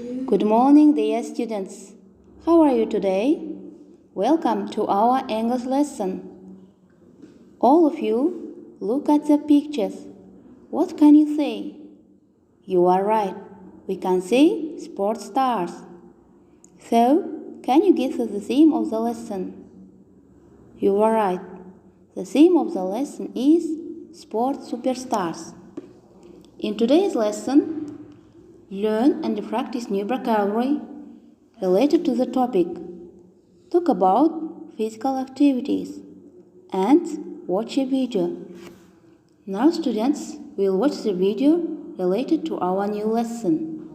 Good morning, dear students. How are you today? Welcome to our English lesson. All of you, look at the pictures. What can you say? You are right. We can see sports stars. So, can you guess the theme of the lesson? You are right. The theme of the lesson is sports superstars. In today's lesson, learn and practice new vocabulary related to the topic. Talk about physical activities and watch a video. Now students will watch the video related to our new lesson.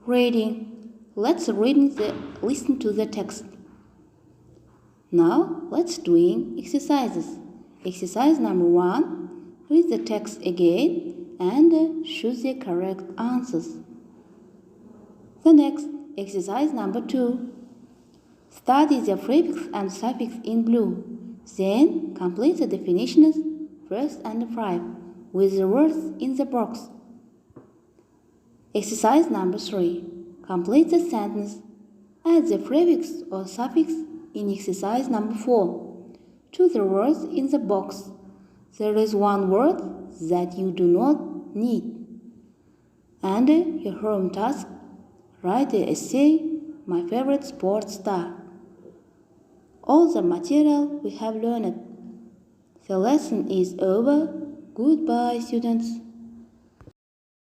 Reading. Let's listen to the text. Now let's doing exercises. Exercise number 1. Read the text again and choose the correct answers. The next, exercise number 2. Study the prefix and suffix in blue. Then complete the definitions 1st and 5 with the words in the box. Exercise number 3. Complete the sentence. Add the prefix or suffix in exercise number 4 to the words in the box. There is one word that you do not need. And your home task, write the essay, My Favorite Sports Star. All the material we have learned. The lesson is over. Goodbye, students.